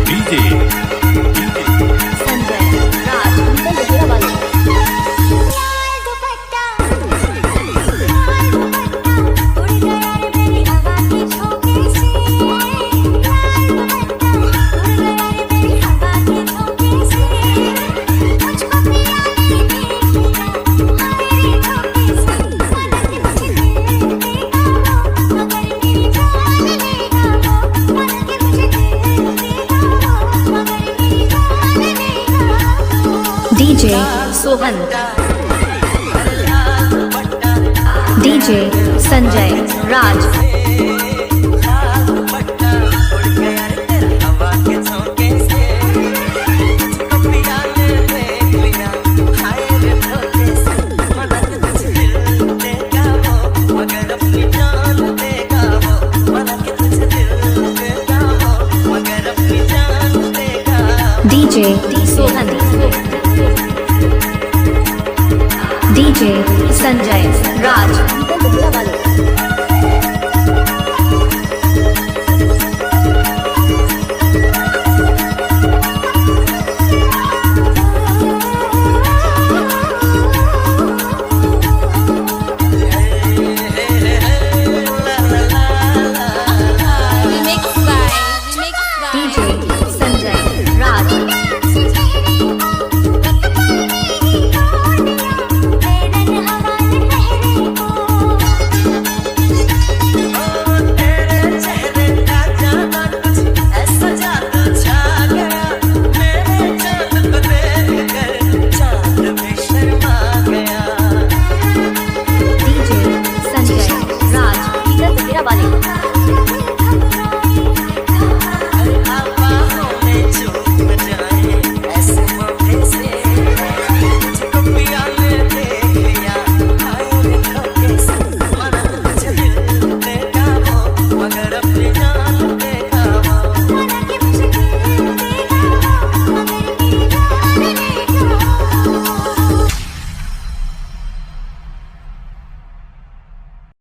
DJ Sanjay राज उड़ गया रे मेरी हवा के झोंके से उड़ गया रे मेरी हवा के झोंके से मुझको पिया नहीं देगा हाय रे झोंके से माना कि मुझे देगा वो मगर मेरी जान लेगा वो माना कि मुझे देगा वो मगर मेरी जान लेगा वो DJ सोहन DJ संजय राज DJ सोहन DJ संजय राज